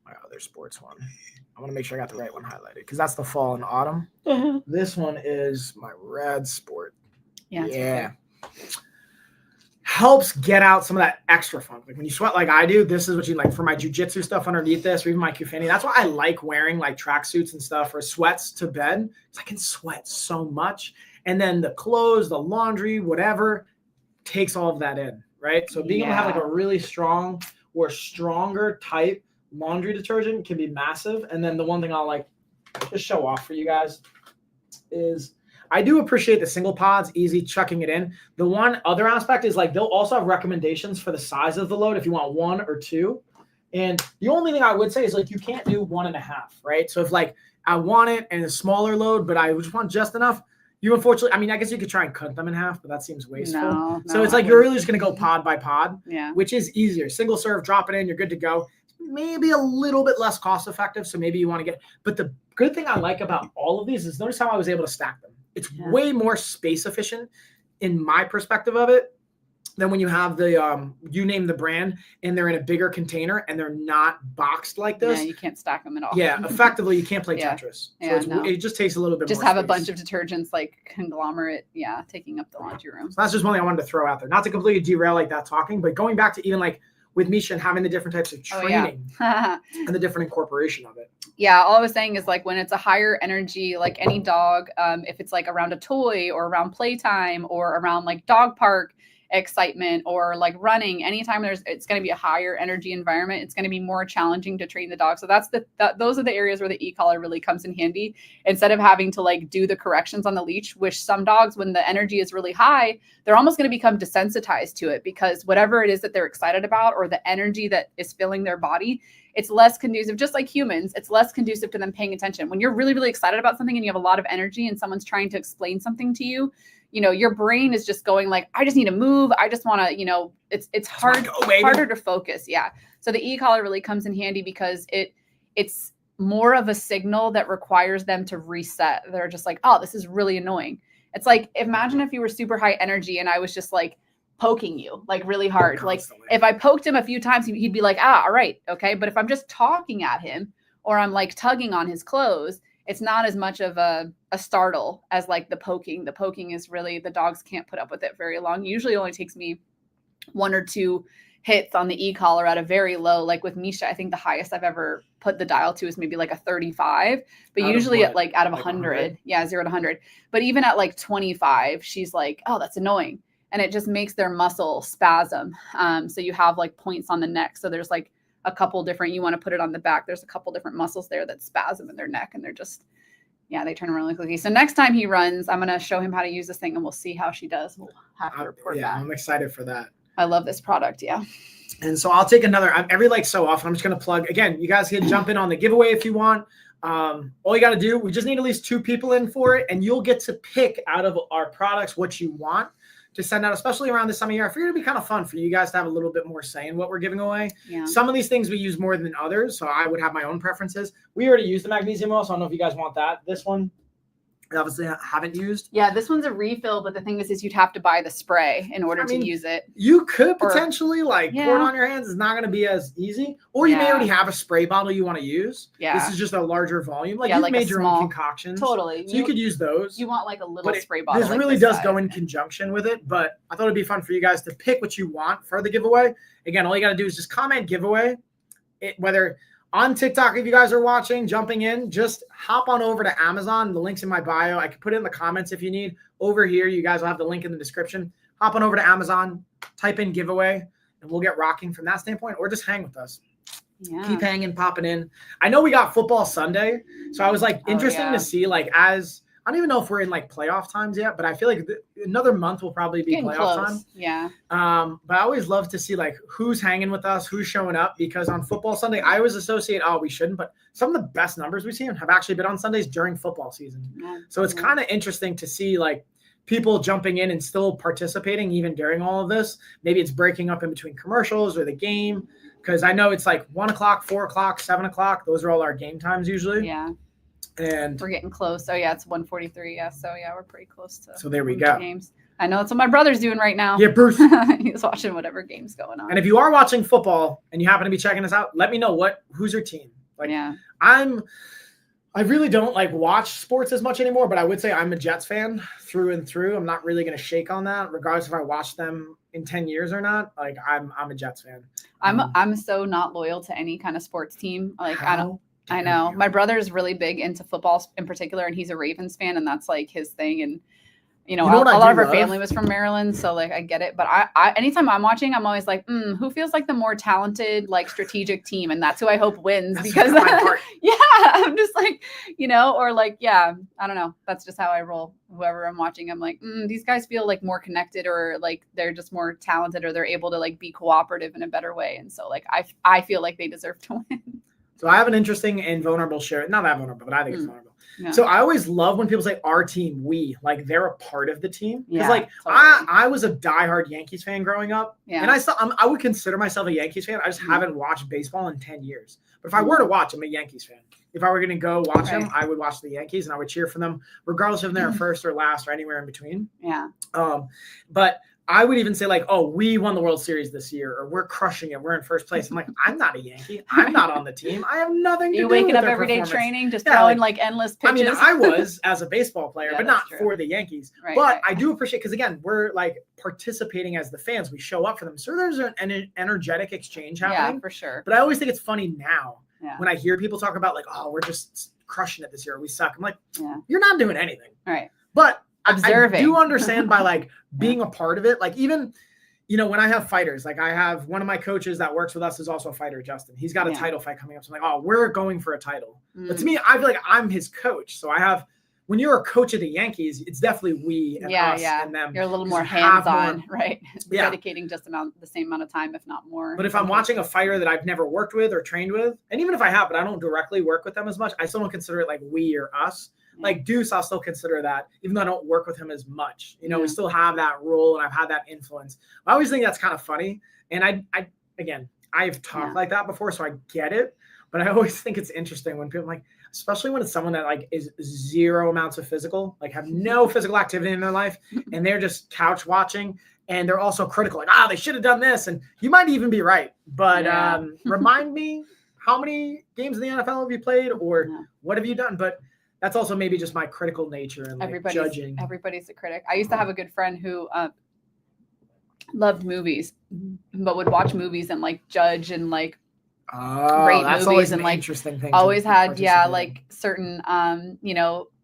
my other sports one. I want to make sure I got the right one highlighted because that's the fall and autumn. This one is my red sport. Yeah. Helps get out some of that extra funk. Like when you sweat like I do, this is what you like for my jujitsu stuff underneath this, or even my Kufini. That's why I like wearing like tracksuits and stuff or sweats to bed, because I can sweat so much. And then the clothes, the laundry, whatever, takes all of that in, right? So being able to have like a really strong or stronger type laundry detergent can be massive. And then the one thing I'll like just show off for you guys is I do appreciate the single pods, easy chucking it in. The one other aspect is like they'll also have recommendations for the size of the load if you want 1 or 2. And the only thing I would say is like you can't do 1.5, right? So if like I want it in a smaller load, but I just want just enough, you unfortunately, I mean, I guess you could try and cut them in half, but that seems wasteful. So it's like you're really just going to go pod by pod, which is easier. Single serve, drop it in, you're good to go. Maybe a little bit less cost effective. So maybe you want to get, but the good thing I like about all of these is notice how I was able to stack them. It's way more space efficient in my perspective of it than when you have the, you name the brand and they're in a bigger container and they're not boxed like this. Yeah, you can't stack them at all. Yeah, effectively you can't play Tetris. So it just takes a little bit just more have space. A bunch of detergents like conglomerate, taking up the laundry room. So that's just one thing I wanted to throw out there. Not to completely derail like that talking, but going back to even like with Misha and having the different types of training and the different incorporation of it. Yeah, all I was saying is like when it's a higher energy, like any dog, if it's like around a toy or around playtime or around like dog park excitement or like running, anytime it's going to be a higher energy environment, it's going to be more challenging to train the dog. So those are the areas where the e-collar really comes in handy, instead of having to like do the corrections on the leash, which some dogs, when the energy is really high, they're almost going to become desensitized to it, because whatever it is that they're excited about or the energy that is filling their body, it's less conducive, just like humans, it's less conducive to them paying attention. When you're really, really excited about something and you have a lot of energy and someone's trying to explain something to you, your brain is just going like, I just need to move. I just want to, it's harder to focus. Yeah. So the e-collar really comes in handy because it's more of a signal that requires them to reset. They're just like, oh, this is really annoying. It's like, imagine if you were super high energy and I was just like poking you like really hard. Constantly. Like if I poked him a few times, he'd be like, all right. Okay. But if I'm just talking at him or I'm like tugging on his clothes, it's not as much of a startle as like the poking. The poking is really, the dogs can't put up with it very long. Usually it only takes me 1 or 2 hits on the e-collar at a very low, like with Misha, I think the highest I've ever put the dial to is maybe like a 35, but usually at like out of 100, yeah, 0 to 100. But even at like 25, she's like, oh, that's annoying. And it just makes their muscle spasm. So you have like points on the neck. So there's like a couple different, you want to put it on the back. There's a couple different muscles there that spasm in their neck, and they're just, yeah, they turn really quickly. So next time he runs, I'm going to show him how to use this thing, and we'll see how she does. We'll have to report back. I'm excited for that. I love this product. Yeah. And so I'll take another, every like so often, I'm just going to plug again. You guys can jump in on the giveaway if you want. All you got to do, we just need at least 2 people in for it, and you'll get to pick out of our products what you want to send out, especially around this time of year. I figured it'd be kind of fun for you guys to have a little bit more say in what we're giving away. Yeah. Some of these things we use more than others, so I would have my own preferences. We already used the magnesium oil, so I don't know if you guys want that. This one, I obviously haven't used. Yeah, this one's a refill, but the thing is you'd have to buy the spray in order to use it. You could potentially pour it on your hands. It's not going to be as easy. Or you may already have a spray bottle you want to use. Yeah. This is just a larger volume. Like you've made your own concoctions. Totally. So you could use those. You want like a little spray bottle. This really does go in conjunction with it, but I thought it'd be fun for you guys to pick what you want for the giveaway. Again, all you got to do is just comment giveaway. Whether on TikTok, if you guys are watching, jumping in, just hop on over to Amazon. The link's in my bio. I can put it in the comments if you need. Over here, you guys will have the link in the description. Hop on over to Amazon, type in giveaway, and we'll get rocking from that standpoint, or just hang with us. Yeah. Keep hanging, popping in. I know we got football Sunday, so I was like interesting to see, like, as I don't even know if we're in like playoff times yet, but I feel like another month will probably be playoff time. Yeah. But I always love to see like who's hanging with us, who's showing up, because on football Sunday, I always associate, we shouldn't, but some of the best numbers we've seen have actually been on Sundays during football season. Yeah. So it's kind of interesting to see like people jumping in and still participating even during all of this. Maybe it's breaking up in between commercials or the game, because I know it's like 1 o'clock, 4 o'clock, 7 o'clock. Those are all our game times usually. Yeah. And we're getting close. Oh yeah, it's 1:43. Yeah, so yeah, we're pretty close to. So there we go. Games. I know that's what my brother's doing right now. Yeah, Bruce. He's watching whatever game's going on. And if you are watching football and you happen to be checking us out, let me know who's your team. Like, I really don't like watch sports as much anymore, but I would say I'm a Jets fan through and through. I'm not really going to shake on that, regardless if I watch them in 10 years or not. Like I'm a Jets fan. I'm so not loyal to any kind of sports team. Like I know my brother is really big into football in particular, and he's a Ravens fan, and that's like his thing. And a lot of our family was from Maryland, so like I get it. But I anytime I'm watching, I'm always like, who feels like the more talented, like strategic team, and that's who I hope wins. That's because I'm just like, or like, I don't know. That's just how I roll. Whoever I'm watching, I'm like, these guys feel like more connected, or like they're just more talented, or they're able to like be cooperative in a better way. And so like I feel like they deserve to win. So I have an interesting and vulnerable share. Not that vulnerable, but I think it's vulnerable. Yeah. So I always love when people say our team, we, like they're a part of the team. Because totally. I was a diehard Yankees fan growing up. Yeah. And I would consider myself a Yankees fan. I just haven't watched baseball in 10 years. But if I were to watch, I'm a Yankees fan. If I were going to go watch them, I would watch the Yankees and I would cheer for them, regardless if they're first or last or anywhere in between. Yeah. But I would even say like, we won the World Series this year, or we're crushing it. We're in first place. I'm like, I'm not a Yankee. I'm not on the team. I have nothing to do with it. You waking up every day training, just throwing like endless pitches. I mean, I was as a baseball player, but not for the Yankees. Right, but I do appreciate, because again, we're like participating as the fans. We show up for them. So there's an energetic exchange happening. Yeah, for sure. But I always think it's funny now when I hear people talk about like, we're just crushing it this year. We suck. I'm like, you're not doing anything. Right. But observing. I do understand by like being a part of it. Like even, when I have fighters, like I have one of my coaches that works with us is also a fighter, Justin. He's got a title fight coming up. So I'm like, we're going for a title. But to me, I feel like I'm his coach. So when you're a coach of the Yankees, it's definitely we and us and them. You're a little more hands-on, right? Dedicating just the same amount of time, if not more. But if I'm watching a fighter that I've never worked with or trained with, and even if I have, but I don't directly work with them as much, I still don't consider it like we or us. Like Deuce, I'll still consider that, even though I don't work with him as much. We still have that role, and I've had that influence. I always think that's kind of funny. And I've talked like that before, so I get it. But I always think it's interesting when people like, especially when it's someone that like is zero amounts of physical, like have no physical activity in their life, and they're just couch watching, and they're also critical, like, they should have done this, and you might even be right. But remind me, how many games in the NFL have you played, or what have you done? But that's also maybe just my critical nature and like judging. Everybody's a critic. I used to have a good friend who loved movies, but would watch movies and like judge and like rate that's movies and like interesting thing. Always had like certain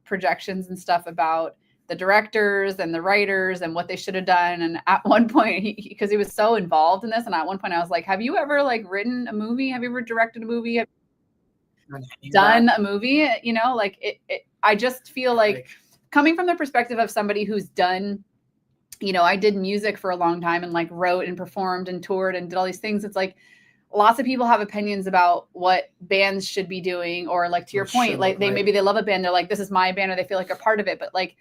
projections and stuff about the directors and the writers and what they should have done. And at one point, because he was so involved in this, and at one point I was like, have you ever like written a movie? Have you ever directed a movie? Have you done a movie? You know, like I just feel like coming from the perspective of somebody who's done, you know, I did music for a long time and like wrote and performed and toured and did all these things. It's like lots of people have opinions about what bands should be doing, or like to your point, like maybe they love a band, they're like, this is my band, or they feel like a part of it. But like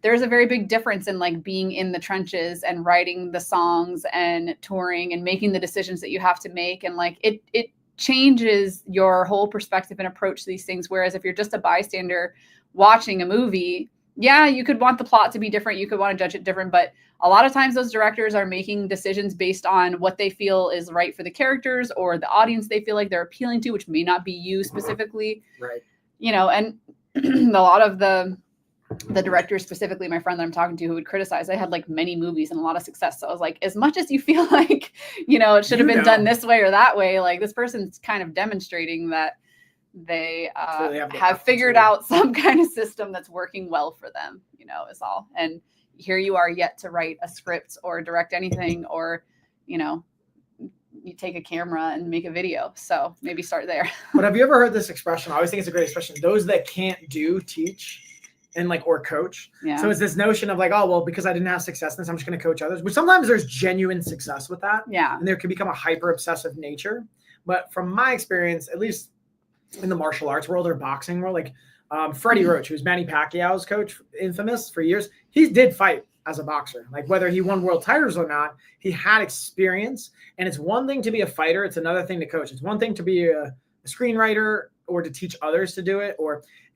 there's a very big difference in like being in the trenches and writing the songs and touring and making the decisions that you have to make. And like it changes your whole perspective and approach to these things. Whereas if you're just a bystander watching a movie, yeah, you could want the plot to be different. You could want to judge it different, but a lot of times those directors are making decisions based on what they feel is right for the characters or the audience they feel like they're appealing to, which may not be you specifically. Right. You know, and a lot of the directors, specifically my friend that I'm talking to who would criticize, they had like many movies and a lot of success. So I was like, as much as you feel like, you know, it should have been done this way or that way, like this person's kind of demonstrating that they have figured out some kind of system that's working well for them, you know, is all. And here you are yet to write a script or direct anything, or, you know, you take a camera and make a video. So maybe start there. But have you ever heard this expression? I always think it's a great expression. Those that can't do, teach. And like, or coach. Yeah. So it's this notion of like, oh, well, because I didn't have success in this, I'm just going to coach others. But sometimes there's genuine success with that. Yeah. And there can become a hyper obsessive nature. But from my experience, at least in the martial arts world or boxing world, like Freddie Roach, who's Manny Pacquiao's coach, infamous for years, he did fight as a boxer. Like whether he won world titles or not, he had experience. And it's one thing to be a fighter. It's another thing to coach. It's one thing to be a screenwriter or to teach others to do it.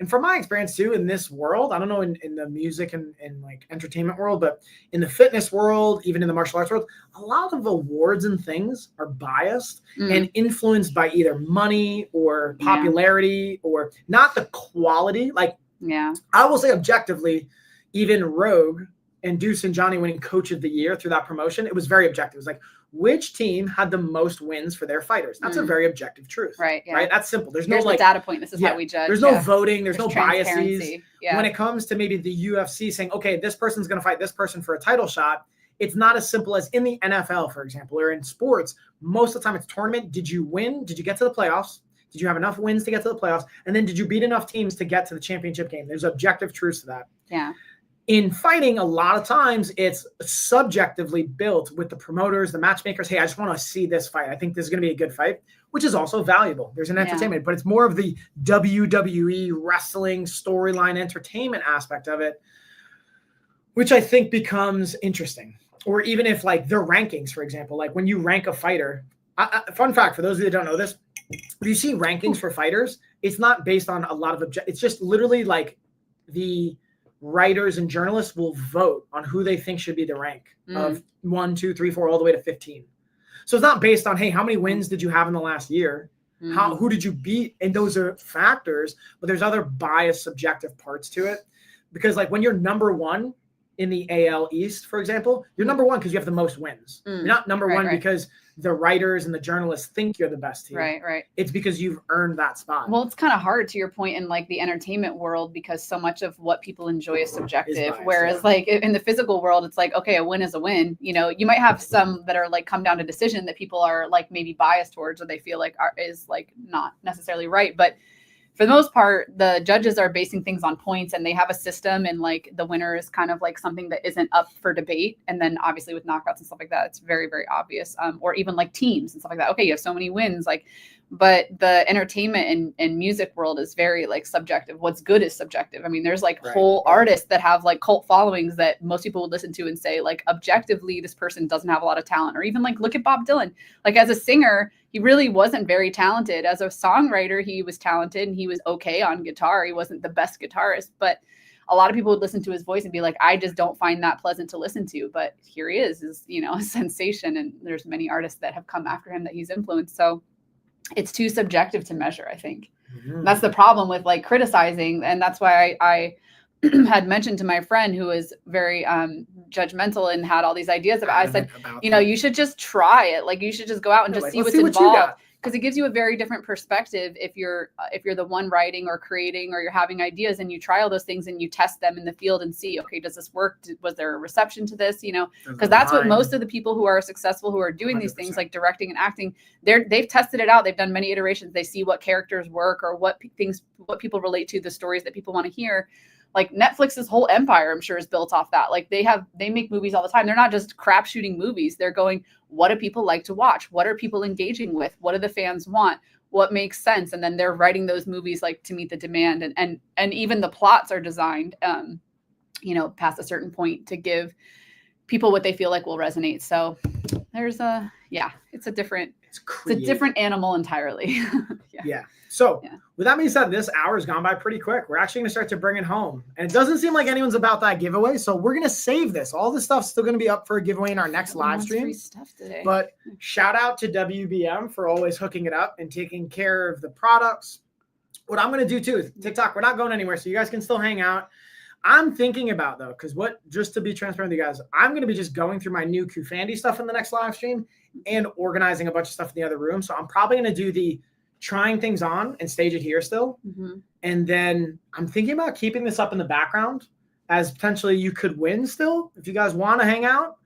And from my experience too, in this world, I don't know in the music and like entertainment world, but in the fitness world, even in the martial arts world, a lot of awards and things are biased and influenced by either money or popularity or not the quality. Like, I will say objectively, even Rogue and Deuce and Johnny winning Coach of the Year through that promotion, it was very objective. It was like, which team had the most wins for their fighters? That's a very objective truth. Right. Yeah. Right. That's simple. There's no like data point. This is how we judge. There's no voting. There's no biases. Yeah. When it comes to maybe the UFC saying, okay, this person's going to fight this person for a title shot, it's not as simple as in the NFL, for example, or in sports. Most of the time it's tournament. Did you win? Did you get to the playoffs? Did you have enough wins to get to the playoffs? And then did you beat enough teams to get to the championship game? There's objective truths to that. Yeah. In fighting, a lot of times it's subjectively built with the promoters, the matchmakers. Hey, I just want to see this fight. I think this is going to be a good fight, which is also valuable. There's an entertainment, but it's more of the WWE wrestling storyline entertainment aspect of it, which I think becomes interesting. Or even if like their rankings, for example, like when you rank a fighter, fun fact for those of you that don't know this, if you see rankings for fighters, it's not based on a lot of it's just literally like the writers and journalists will vote on who they think should be the rank of 1, 2, 3, 4, all the way to 15. So it's not based on, hey, how many wins did you have in the last year? Who did you beat? And those are factors, but there's other biased, subjective parts to it. Because like when you're number one in the AL East, for example, you're number one because you have the most wins. You're not number one because the writers and the journalists think you're the best team. Right. It's because you've earned that spot. Well, it's kind of hard to your point in like the entertainment world because so much of what people enjoy is subjective. Biased, whereas like in the physical world, it's like, okay, a win is a win. You know, you might have some that are like come down to decision that people are like maybe biased towards or they feel like is like not necessarily right. But for the most part, the judges are basing things on points and they have a system and like the winner is kind of like something that isn't up for debate. And then obviously with knockouts and stuff like that, it's very, very obvious. Or even like teams and stuff like that. Okay, you have so many wins, like, but the entertainment and music world is very like subjective. What's good is subjective. I mean, there's like whole artists that have like cult followings that most people would listen to and say like objectively, this person doesn't have a lot of talent. Or even like look at Bob Dylan. Like as a singer, he really wasn't very talented. As a songwriter, he was talented and he was okay on guitar. He wasn't the best guitarist, but a lot of people would listen to his voice and be like, I just don't find that pleasant to listen to. But here he is, you know, a sensation. And there's many artists that have come after him that he's influenced. So it's too subjective to measure, I think. That's the problem with like criticizing. And that's why I had mentioned to my friend who was very judgmental and had all these ideas about, I said, you know, you should just try it. Like you should just go out and just see what's involved. Because it gives you a very different perspective if you're the one writing or creating or you're having ideas and you try all those things and you test them in the field and see, okay, does this work? Was there a reception to this? You know, because that's what most of the people who are successful, who are doing 100%. These things like directing and acting, they've tested it out. They've done many iterations. They see what characters work or what people relate to, the stories that people want to hear. Like Netflix's whole empire, I'm sure, is built off that. Like they make movies all the time. They're not just crap shooting movies. They're going, what do people like to watch? What are people engaging with? What do the fans want? What makes sense? And then they're writing those movies like to meet the demand. And even the plots are designed, you know, past a certain point to give people what they feel like will resonate. So there's it's a different animal entirely. Yeah. So with that being said, this hour has gone by pretty quick. We're actually going to start to bring it home. And it doesn't seem like anyone's about that giveaway. So we're going to save this. All this stuff's still going to be up for a giveaway in our next live stream. Free stuff today. But shout out to WBM for always hooking it up and taking care of the products. What I'm going to do too is TikTok, we're not going anywhere. So you guys can still hang out. I'm thinking about though, because just to be transparent with you guys, I'm going to be just going through my new Kufandy stuff in the next live stream and organizing a bunch of stuff in the other room. So I'm probably going to do the trying things on and stage it here still. Mm-hmm. And then I'm thinking about keeping this up in the background as potentially you could win still if you guys want to hang out,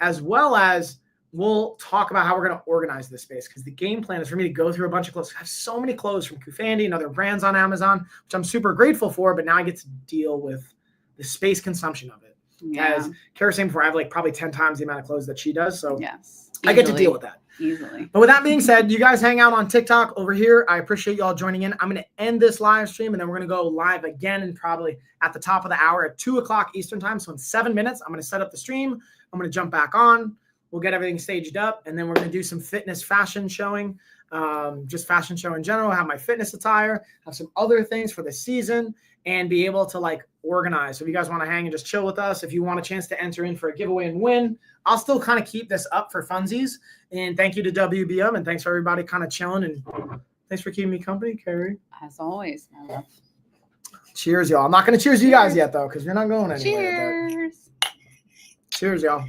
as well as we'll talk about how we're going to organize this space, because the game plan is for me to go through a bunch of clothes. I have so many clothes from Kufandy and other brands on Amazon, which I'm super grateful for, but now I get to deal with the space consumption of it. Yeah. As Kara saying before, I have like probably 10 times the amount of clothes that she does. So yes, I get to deal with that. Easily. But with that being said, you guys hang out on TikTok over here. I appreciate you all joining in. I'm going to end this live stream and then we're going to go live again and probably at the top of the hour at 2:00 Eastern time. So in 7 minutes, I'm going to set up the stream. I'm going to jump back on. We'll get everything staged up and then we're going to do some fitness fashion showing, just fashion show in general, have my fitness attire, have some other things for the season and be able to like organize. So if you guys want to hang and just chill with us, if you want a chance to enter in for a giveaway and win, I'll still kind of keep this up for funsies. And thank you to WBM and thanks for everybody kind of chilling and thanks for keeping me company, Carrie. As always. Cheers, y'all. I'm not going to cheers you guys yet though, because you're not going anywhere. Cheers. Cheers, y'all.